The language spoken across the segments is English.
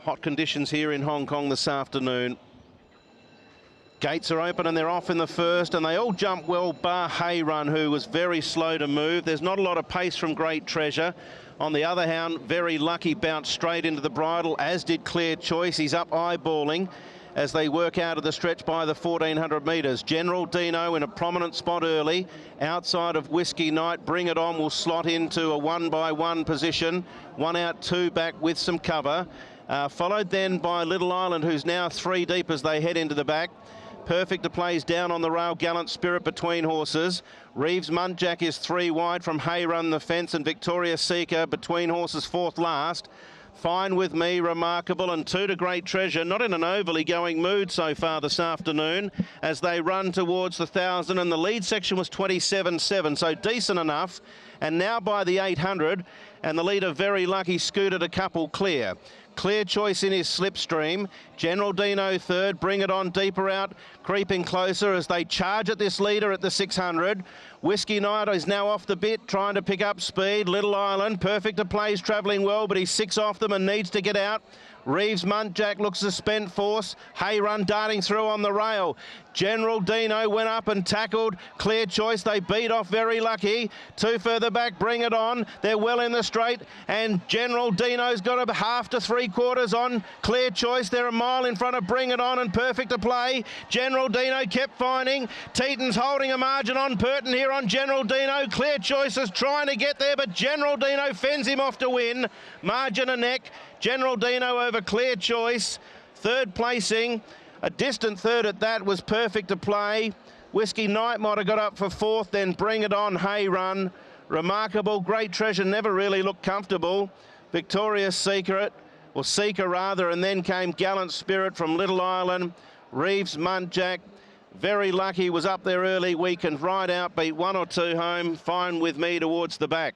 Hot conditions here in Hong Kong this afternoon. Gates are open and they're off in the first, and they all jump well, bar Hay Run, who was very slow to move. There's not a lot of pace from Great Treasure. On the other hand, Very Lucky bounced straight into the bridle, as did Clear Choice. He's up eyeballing as they work out of the stretch by the 1400 metres. General Dino in a prominent spot early, outside of Whiskey Night. Bring It On will slot into a 1-by-1 position. 1 out, 2 back with some cover. Followed then by Little Island, who's now 3 deep as they head into the back. Perfect to Plays down on the rail, Gallant Spirit between horses. Reeves Muntjac is 3 wide from Hay Run the fence, and Victoria Seeker between horses 4th last. Fine With Me, Remarkable, and 2 to Great Treasure. Not in an overly going mood so far this afternoon as they run towards the 1,000, and the lead section was 27.7, so decent enough. And now by the 800, and the leader Very Lucky scooted a couple clear. Clear Choice in his slipstream. General Dino 3rd. Bring It On deeper out, creeping closer as they charge at this leader at the 600. Whiskey Night is now off the bit, trying to pick up speed. Little Island, Perfect to Plays travelling well, but he's 6 off them and needs to get out. Reeves Muntjac looks a spent force. Hay Run darting through on the rail. General Dino went up and tackled Clear Choice. They beat off Very Lucky. 2 further back, Bring It On. They're well in the straight, and General Dino's got a 1/2 to 3/4 on Clear Choice. They're a mile in front of Bring It On and Perfect to Play. General Dino kept finding. Teton's holding a margin on Purton here on General Dino. Clear Choice is trying to get there, but General Dino fends him off to win. Margin a neck. General Dino over Clear Choice. 3rd placing, a distant 3rd at that, was Perfect to Play. Whiskey Night might have got up for 4th, then Bring It On, Hay Run. Remarkable, Great Treasure never really looked comfortable. Victoria Secret, or Seeker rather, and then came Gallant Spirit from Little Island. Reeves Muntjac. Very Lucky was up there early, weak and right out, beat 1 or 2 home. Fine With Me towards the back.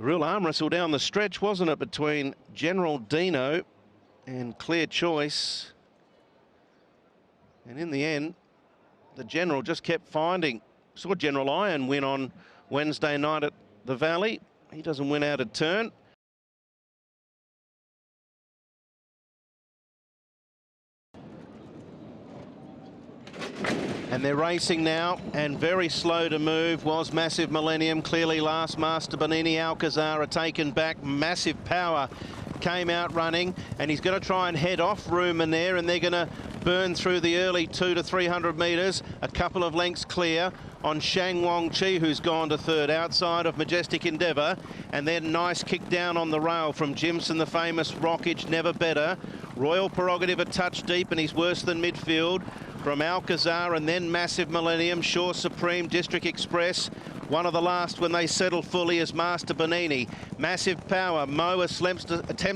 A real arm wrestle down the stretch, wasn't it, between General Dino and Clear Choice. And in the end, the General just kept finding. Saw General Iron win on Wednesday night at the Valley. He doesn't win out of turn. And they're racing now, and very slow to move was Massive Millennium. Clearly last, Master Bonini, Alcazar are taken back. Massive Power came out running, and he's going to try and head off Ruminaire, and they're going to burn through the early 200 to 300 metres, a couple of lengths clear on Shang Wong Chi, who's gone to 3rd outside of Majestic Endeavour. And then nice kick down on the rail from Jimson, the famous Rockage, Never Better. Royal Prerogative a touch deep, and he's worse than midfield from Alcazar, and then Massive Millennium. Shore Supreme, District Express. One of the last when they settle fully is Master Bonini. Massive Power. Mo attempts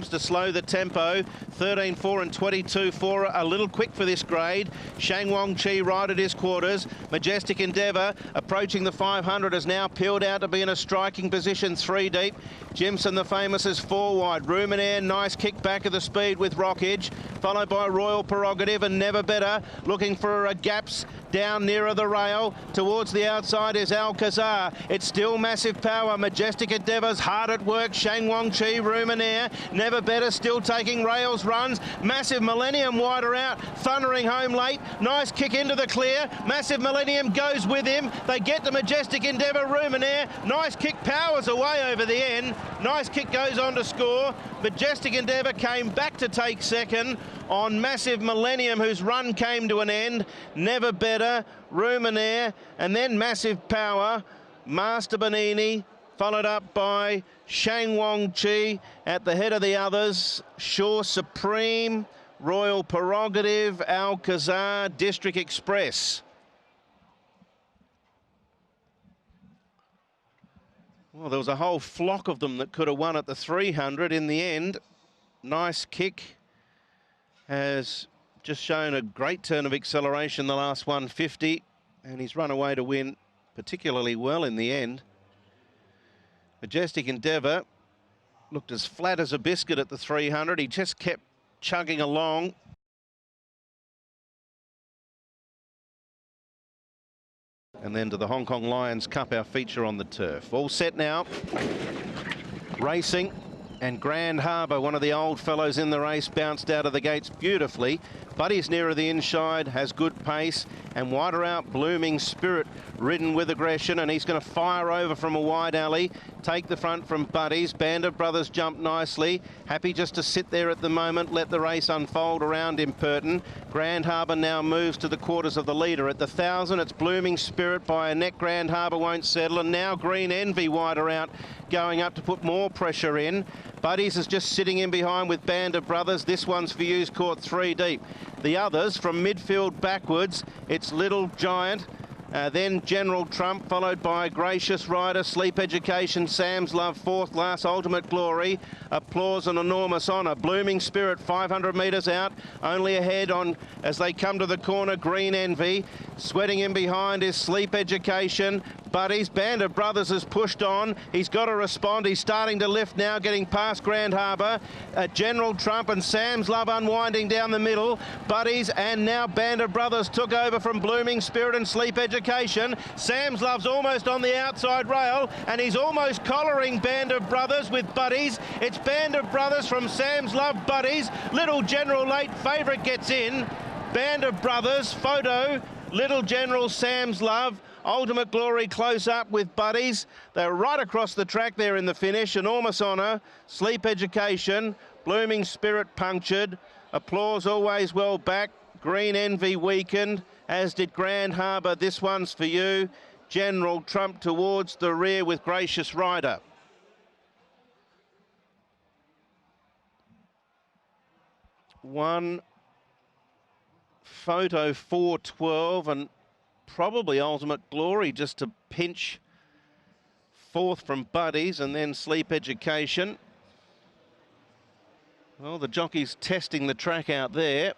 to slow the tempo. 13.4 and 22.4. A little quick for this grade. Shang Wong Chi right at his quarters. Majestic Endeavour approaching the 500 is now peeled out to be in a striking position 3 deep. Jimson the famous is 4 wide. Ruminaire, nice kick back of the speed with Rockage. Followed by Royal Prerogative and Never Better. Looking for gaps down nearer the rail. Towards the outside is Alcazar. It's still Massive Power. Majestic Endeavour's hard at work. Shang Wong Chi, Ruminaire. Never Better still taking rails runs. Massive Millennium wider out. Thundering home late. Nice kick into the clear. Massive Millennium goes with him. They get to Majestic Endeavour. Ruminaire. Nice kick. Powers away over the end. Nice kick goes on to score. Majestic Endeavour came back to take 2nd on Massive Millennium, whose run came to an end. Never Better, Ruminaire, and then Massive Power. Master Bonini, followed up by Shang Wong Chi at the head of the others. Shore Supreme, Royal Prerogative, Alcazar, District Express. Well, there was a whole flock of them that could have won at the 300 in the end. Nice kick. Has just shown a great turn of acceleration the last 150, and he's run away to win particularly well in the end. Majestic Endeavour looked as flat as a biscuit at the 300. He just kept chugging along. And then to the Hong Kong Lions Cup, our feature on the turf. All set now. Racing. And Grand Harbour, one of the old fellows in the race, bounced out of the gates beautifully. Buddy's nearer the inside, has good pace, and wider out, Blooming Spirit, ridden with aggression, and he's going to fire over from a wide alley, take the front from Buddy's. Band of Brothers jump nicely, happy just to sit there at the moment, let the race unfold around him, Purton. Grand Harbour now moves to the quarters of the leader. At the 1,000, it's Blooming Spirit by a neck. Grand Harbour won't settle, and now Green Envy wider out, going up to put more pressure in. Buddies is just sitting in behind with Band of Brothers. This one's for you's caught 3 deep. The others from midfield backwards, it's Little Giant, then General Trump, followed by Gracious Rider, Sleep Education, Sam's Love, fourth last, Ultimate Glory, Applause and Enormous Honour. Blooming Spirit 500 metres out, only ahead on as they come to the corner, Green Envy. Sweating in behind is Sleep Education. Buddies, Band of Brothers has pushed on. He's got to respond. He's starting to lift now, getting past Grand Harbour. General Trump and Sam's Love unwinding down the middle. Buddies and now Band of Brothers took over from Blooming Spirit and Sleep Education. Sam's Love's almost on the outside rail, and he's almost collaring Band of Brothers with Buddies. It's Band of Brothers from Sam's Love, Buddies. Little General late favourite gets in. Band of Brothers, Photo, Little General, Sam's Love. Ultimate Glory close up with Buddies. They're right across the track there in the finish. Enormous Honour, Sleep Education, Blooming Spirit punctured. Applause always well back. Green Envy weakened, as did Grand Harbour. This one's for you. General Trump towards the rear with Gracious Rider. One Photo 412 and probably Ultimate Glory just to pinch fourth from Buddies, and then Sleep Education. Well, the jockey's testing the track out there.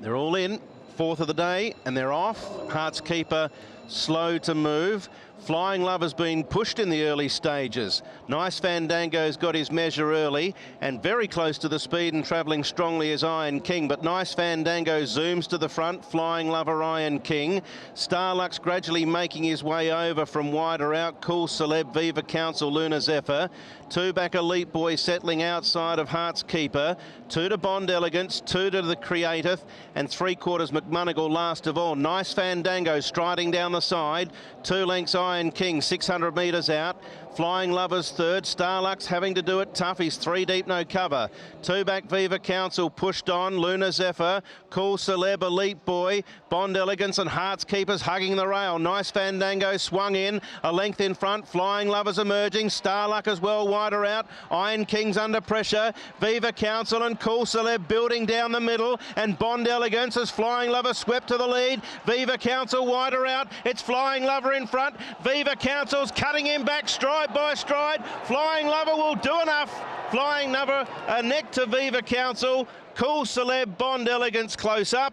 They're all in, fourth of the day, and they're off. Heart's Keeper slow to move. Flying Love has been pushed in the early stages. Nice Fandango's got his measure early, and very close to the speed and travelling strongly is Iron King, but Nice Fandango zooms to the front. Flying Lover, Iron King. Starlux gradually making his way over from wider out. Cool Celeb, Viva Council, Lunar Zephyr. 2 back Elite Boy settling outside of Heart's Keeper. 2 to Bond Elegance, 2 to the Creative, and 3/4 McMonigal last of all. Nice Fandango striding down the side. 2 lengths Iron King, 600 metres out. Flying Lovers third. Starlux having to do it tough. He's 3 deep, no cover. 2 back Viva Council pushed on. Lunar Zephyr, Cool Celeb, Elite Boy, Bond Elegance and Heart's Keepers hugging the rail. Nice Fandango swung in, a length in front. Flying Lovers emerging. Starlux as well wider out. Iron King's under pressure. Viva Council and Cool Celeb building down the middle, and Bond Elegance as Flying Lover swept to the lead. Viva Council wider out. It's Flying Lover in front. Viva Council's cutting him back stride by stride. Flying Lover will do enough. Flying Lover a neck to Viva Council. Cool Celeb, Bond Elegance close up,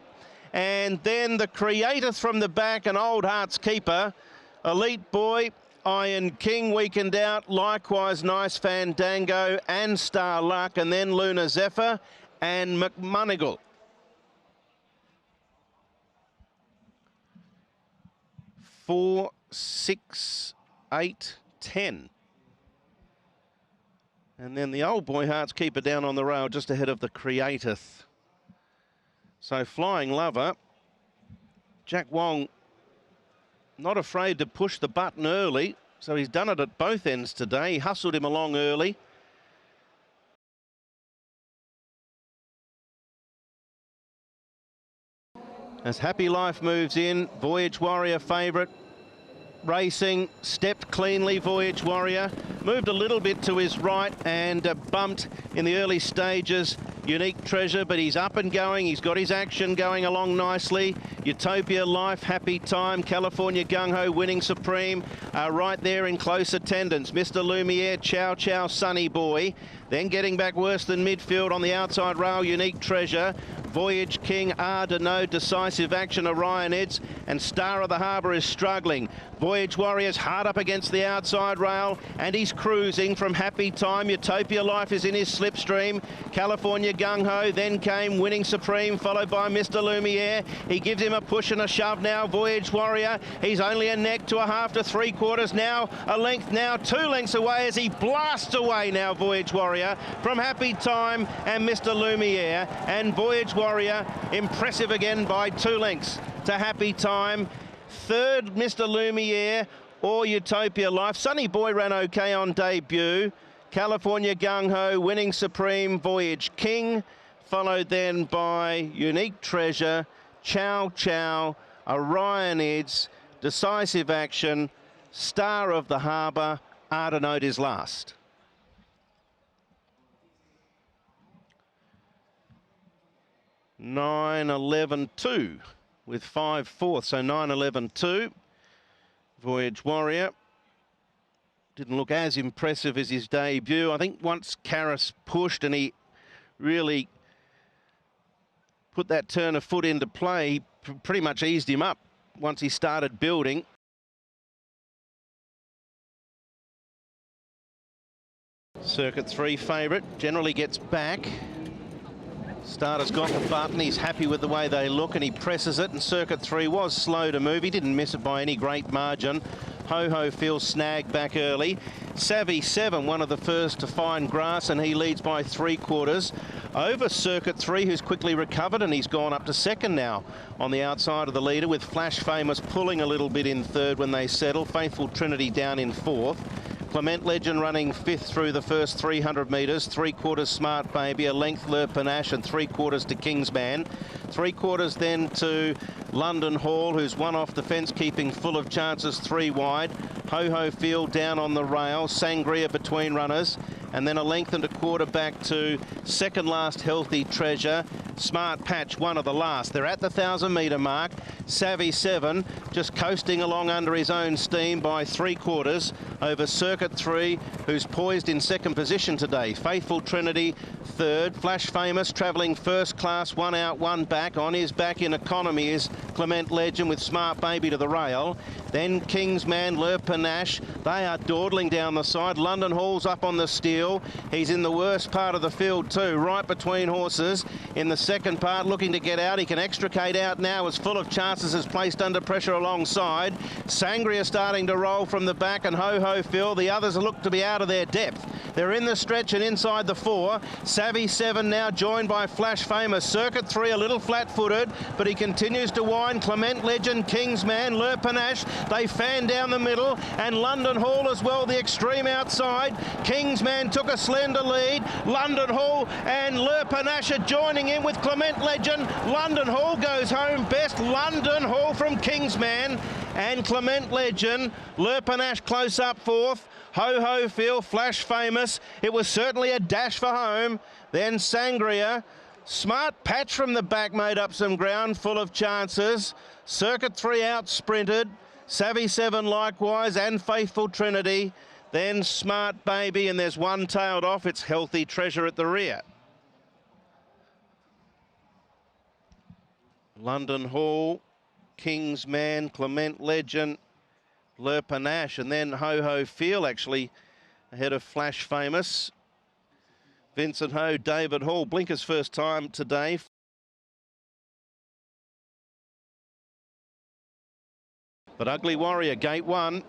and then the Creative from the back and Old Heart's Keeper. Elite Boy, Iron King weakened out, likewise Nice Fandango and Star Luck, and then Lunar Zephyr and McMonigal. Four, 6, 8, 10. And then the Old Boy Heart's Keeper down on the rail just ahead of the Creative. So Flying Lover, Jack Wong not afraid to push the button early. So he's done it at both ends today. He hustled him along early. As Happy Life moves in, Voyage Warrior favourite. Racing, stepped cleanly, Voyage Warrior. Moved a little bit to his right and bumped in the early stages Unique Treasure, but he's up and going. He's got his action going along nicely. Utopia Life, Happy Time, California Gung Ho winning supreme right there in close attendance. Mr. Lumiere, Chow Chow, Sunny Boy. Then getting back worse than midfield on the outside rail, Unique Treasure. Voyage King, Dino, Decisive Action, Orion Eds, and Star of the Harbour is struggling. Voyage Warrior's hard up against the outside rail, and he's cruising from Happy Time. Utopia Life is in his slipstream. California Gung Ho, then came Winning Supreme, followed by Mr. Lumiere. He gives him a push and a shove now, Voyage Warrior. He's only a neck to a half to 3/4 now, a length now, 2 lengths away as he blasts away now, Voyage Warrior, from Happy Time and Mr. Lumiere. And Voyage Warrior, impressive again by 2 lengths to Happy Time. Third, Mr. Lumiere or Utopia Life. Sunny Boy ran okay on debut. California Gung Ho, Winning Supreme, Voyage King, followed then by Unique Treasure, Chow Chow, Orion Eds, Decisive Action, Star of the Harbour, Ardenote is last. (9:11.2) with 5/4, so 9:11.2. Voyage Warrior didn't look as impressive as his debut. I think once Karras pushed and he really put that turn of foot into play, he pretty much eased him up once he started building. Circuit 3 favourite, generally gets back. Starter's got the button, he's happy with the way they look and he presses it, and Circuit 3 was slow to move. He didn't miss it by any great margin. Ho Ho feels snagged back early. Savvy 7, one of the first to find grass, and he leads by 3/4 over Circuit 3, who's quickly recovered, and he's gone up to second now on the outside of the leader, with Flash Famous pulling a little bit in third when they settle. Faithful Trinity down in fourth. Clement Legend running 5th through the first 300 metres. 3/4 Smart Baby, a length Le Panache, and 3/4 to Kingsman. 3/4 then to London Hall, who's one off the fence, keeping full of chances 3 wide. Ho Ho Field down on the rail. Sangria between runners. And then a length and a quarter back to second last Healthy Treasure. Smart Patch, one of the last. They're at the 1,000-metre mark. Savvy 7 just coasting along under his own steam by 3/4 over Circuit 3, who's poised in second position today. Faithful Trinity third. Flash Famous travelling first class, 1 out, 1 back. On his back in economy is Clement Legend with Smart Baby to the rail. Then Kingsman, Le Panache. They are dawdling down the side. London Hall's up on the steel. He's in the worst part of the field too, right between horses in the second part, looking to get out. He can extricate out now, as Full of Chances is placed under pressure alongside. Sangria starting to roll from the back, and Ho Ho Phil. The others look to be out of their depth. They're in the stretch and inside the 4. Savvy 7 now joined by Flash Famous. Circuit 3 a little flat-footed, but he continues to wind. Clement Legend, Kingsman, Le Panache. They fan down the middle, and London Hall as well, the extreme outside. Kingsman took a slender lead. London Hall and Le Panache are joining in with Clement Legend. London Hall goes home best. London Hall from Kingsman and Clement Legend. Le Panache close up fourth. Ho Ho Phil, Flash Famous. It was certainly a dash for home. Then Sangria. Smart Patch from the back made up some ground, Full of Chances. Circuit 3 out sprinted. Savvy 7 likewise, and Faithful Trinity. Then Smart Baby, and there's one tailed off. It's Healthy Treasure at the rear. London Hall, Kingsman, Clement Legend, Le Panache, and then Ho Ho Feel actually ahead of Flash Famous. Vincent Ho, David Hall, Blinker's first time today. But Ugly Warrior, gate 1.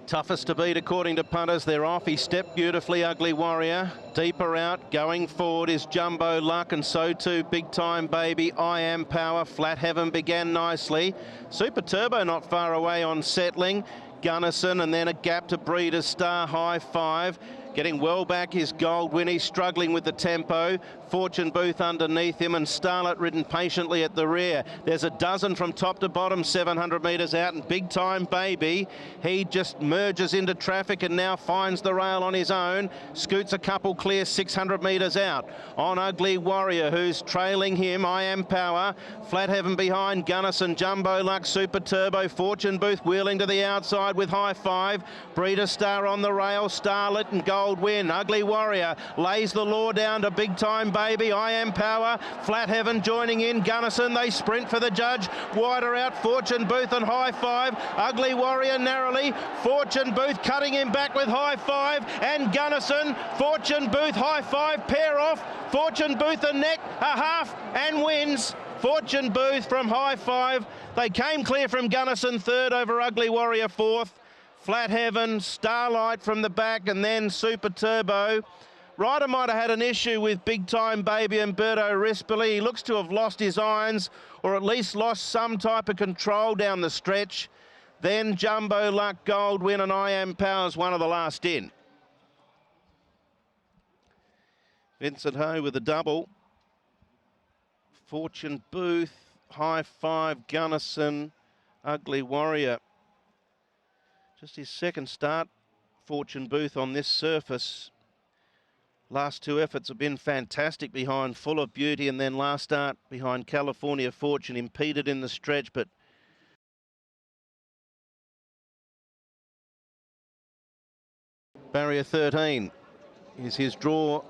Toughest to beat according to punters. They're off. He stepped beautifully, Ugly Warrior. Deeper out, going forward is Jumbo Luck, and so too Big Time Baby, I Am Power. Flat Heaven began nicely. Super Turbo not far away on settling. Gunnison, and then a gap to Breeders' Star, High Five. Getting well back is Gold Winnie, struggling with the tempo. Fortune Booth underneath him, and Starlet ridden patiently at the rear. There's a dozen from top to bottom, 700 metres out, and Big Time Baby, he just merges into traffic and now finds the rail on his own. Scoots a couple clear, 600 metres out. On Ugly Warrior, who's trailing him, I Am Power. Flat Heaven behind, Gunnison, Jumbo Luck, Super Turbo, Fortune Booth wheeling to the outside with High Five. Breeders' Star on the rail, Starlet and Gold Win. Ugly Warrior lays the law down to Big Time Baby, I Am Power, Flat Heaven joining in, Gunnison, they sprint for the judge, wider out, Fortune Booth and High Five, Ugly Warrior narrowly, Fortune Booth cutting him back with High Five, and Gunnison, Fortune Booth, High Five, pair off, Fortune Booth a neck, a half, and wins. Fortune Booth from High Five. They came clear from Gunnison third over Ugly Warrior fourth. Flat Heaven, Starlight from the back, and then Super Turbo. Ryder might have had an issue with Big Time Baby Umberto Rispoli. He looks to have lost his irons, or at least lost some type of control down the stretch. Then Jumbo Luck, Goldwyn, and I Am Power's one of the last in. Vincent Ho with a double. Fortune Booth, High Five, Gunnison, Ugly Warrior. Just his second start, Fortune Booth, on this surface. Last two efforts have been fantastic behind Full of Beauty, and then last start behind California Fortune, impeded in the stretch, but barrier 13 is his draw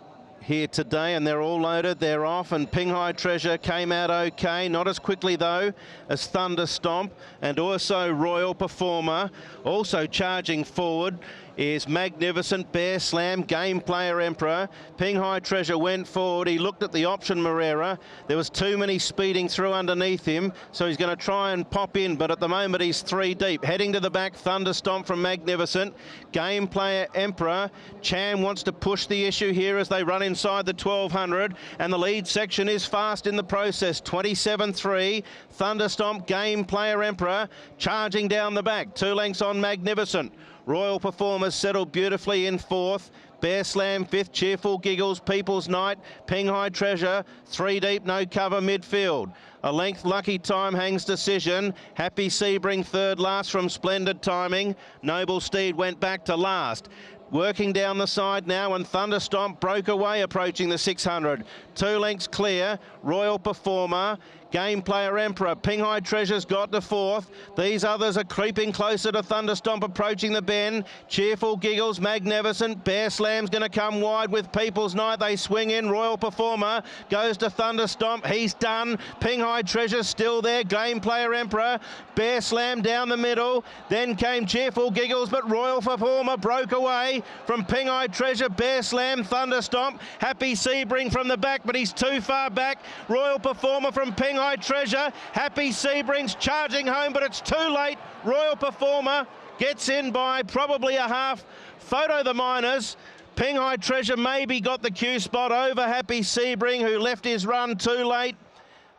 here today, and they're all loaded, they're off, and Ping Hai Treasure came out okay, not as quickly though as Thunder Stomp, and also Royal Performer. Also charging forward is Magnificent, Bear Slam, Game Player Emperor. Ping Hai Treasure went forward, he looked at the option Morera, there was too many speeding through underneath him, so he's going to try and pop in, but at the moment he's three deep. Heading to the back, Thunder Stomp from Magnificent, Game Player Emperor. Chan wants to push the issue here as they run inside the 1200, and the lead section is fast in the process. 27.3, Thunder Stomp, Game Player Emperor, charging down the back, 2 lengths on Magnificent. Royal Performers settled beautifully in fourth. Bear Slam fifth, Cheerful Giggles, People's Night, Ping Hai Treasure, 3 deep, no cover midfield. A length Lucky Time hangs decision. Happy Sebring third last from Splendid Timing. Noble Steed went back to last. Working down the side now, and Thunder Stomp broke away approaching the 600. 2 lengths clear, Royal Performer, Game Player Emperor, Ping Hai Treasure's got to fourth. These others are creeping closer to Thunder Stomp approaching the bend. Cheerful Giggles, Magnificent, Bear Slam's going to come wide with People's Night. They swing in, Royal Performer goes to Thunder Stomp, he's done. Ping Hai Treasure still there, Game Player Emperor, Bear Slam down the middle. Then came Cheerful Giggles, but Royal Performer broke away from Ping Hai Treasure, Bear Slam, Thunder Stomp. Happy Sebring from the back, but he's too far back. Royal Performer from Ping Hai Treasure. Happy Sebring's charging home, but it's too late. Royal Performer gets in by probably a half. Photo the Miners. Ping Hai Treasure maybe got the Q spot over Happy Sebring, who left his run too late.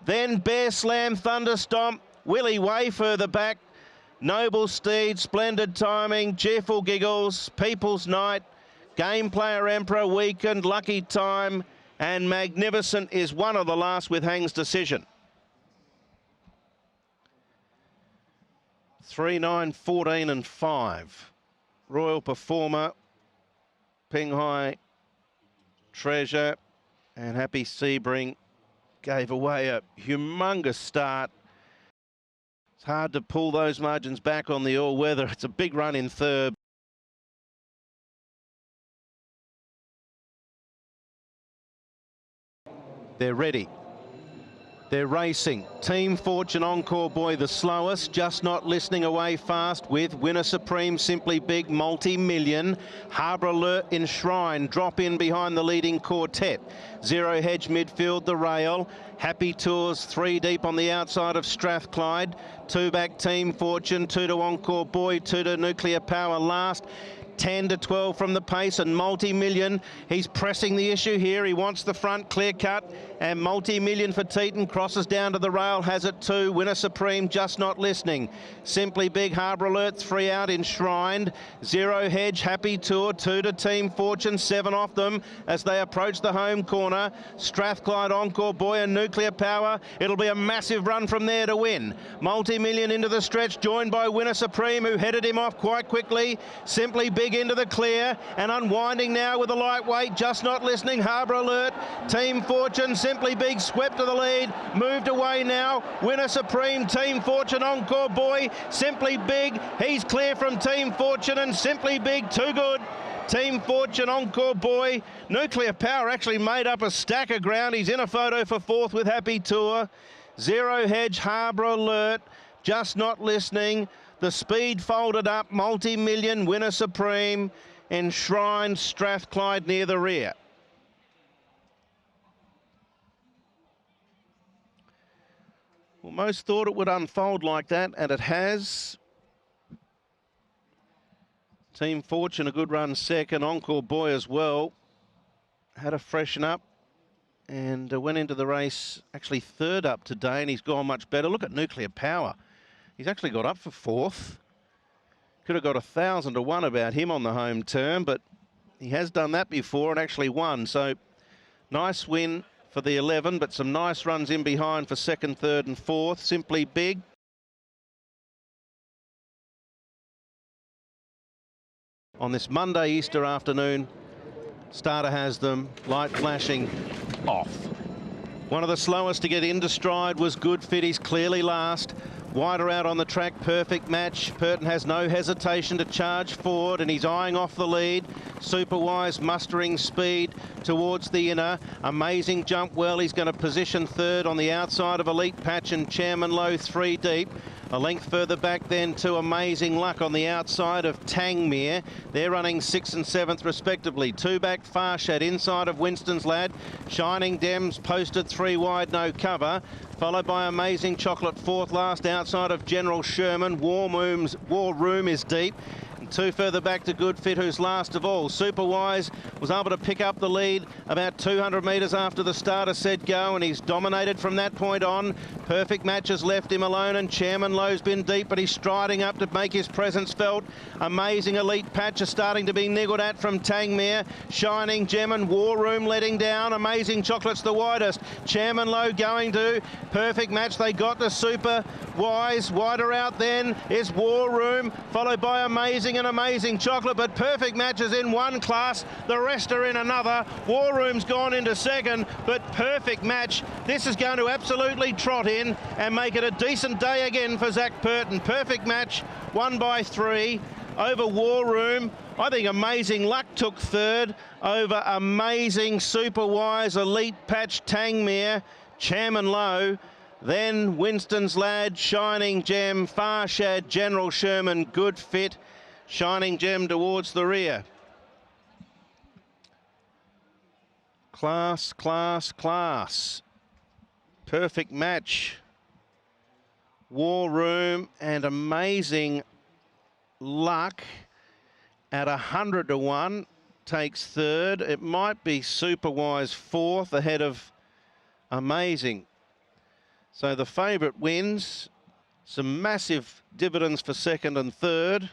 Then Bear Slam, Thunder Stomp, Willie way further back. Noble Steed, Splendid Timing, Cheerful Giggles, People's Night, Game Player Emperor, Weakened, Lucky Time, and Magnificent is one of the last with Hang's Decision. 3, 9, 14 and 5. Royal Performer, Ping Hai Treasure, and Happy Sebring gave away a humongous start. It's hard to pull those margins back on the all-weather. It's a big run in third. They're ready. They're racing. Team Fortune Encore Boy the slowest, Just Not Listening away fast with Winner Supreme, Simply Big, Multi-Million. Harbour Alert, Enshrine, drop in behind the leading quartet. Zero Hedge midfield, the rail. Happy Tours, 3 deep on the outside of Strathclyde. 2 back Team Fortune, 2 to Encore Boy, 2 to Nuclear Power last. 10 to 12 from the pace, and Multi-Million, he's pressing the issue here. He wants the front clear cut, and Multi-Million for Teton crosses down to the rail, has it too. Winner Supreme, Just Not Listening. Simply Big, Harbour Alert, 3 out, Enshrined. Zero Hedge, Happy Tour, 2 to Team Fortune, 7 off them as they approach the home corner. Strathclyde, Encore Boy and Nuclear Power. It'll be a massive run from there to win. Multi-Million into the stretch, joined by Winner Supreme, who headed him off quite quickly. Simply Big into the clear, and unwinding now with a lightweight, Just Not Listening, Harbour Alert. Team Fortune, Simply Big swept to the lead, moved away now. Winner Supreme, Team Fortune, Encore Boy, Simply Big, he's clear from Team Fortune, and Simply Big too good. Team Fortune, Encore Boy. Nuclear Power actually made up a stack of ground. He's in a photo for fourth with Happy Tour. Zero Hedge, Harbour Alert, Just Not Listening. The Speed folded up, Multi-Million, Winner Supreme, Enshrined, Strathclyde near the rear. Well, most thought it would unfold like that, and it has. Team Fortune, a good run second. Encore Boy as well. Had a freshen up and went into the race actually third up today, and he's gone much better. Look at Nuclear Power. He's actually got up for fourth. Could have got 1,000 to 1 about him on the home turn, but he has done that before and actually won. So nice win for the 11, but some nice runs in behind for second, third and fourth. Simply Big. On this Monday Easter afternoon, starter has them, light flashing off. One of the slowest to get into stride was Good Fit. He's clearly last. Wider out on the track, Perfect Match. Purton has no hesitation to charge forward, and he's eyeing off the lead. Superwise mustering speed towards the inner. Amazing Jump Well. He's going to position third on the outside of Elite Patch and Chairman Low 3 deep. A length further back then to Amazing Luck on the outside of Tangmere. They're running 6th and 7th respectively. 2 back Farshed inside of Winston's Lad. Shining Dems posted 3 wide, no cover. Followed by Amazing Chocolate 4th last outside of General Sherman. War Room is deep. And 2 further back to Good Fit, who's last of all. Superwise was able to pick up the lead about 200 metres after the starter said go, and he's dominated from that point on. Perfect Match has left him alone, and Chairman Low's been deep, but he's striding up to make his presence felt. Amazing Elite Patch is starting to be niggled at from Tangmere. Shining Gem and War Room letting down. Amazing Chocolate's the widest. Chairman Low going to Perfect Match. They got the Super Wise. Wider out then is War Room, followed by Amazing and Amazing Chocolate, but Perfect Match is in one class, the rest are in another. War Room's gone into second, but Perfect Match, this is going to absolutely trot in and make it a decent day again for Zach Purton. Perfect Match won by 3 over War Room. I think Amazing Luck took third over Amazing Superwise, Elite Patch, Tangmere, Chairman Low. Then Winston's Lad, Shining Gem, Farshad, General Sherman, Good Fit. Shining Gem towards the rear. Class, class, class. Perfect Match. War Room and Amazing Luck at 100 to 1 takes third. It might be Superwise fourth ahead of Amazing. So the favourite wins. Some massive dividends for second and third.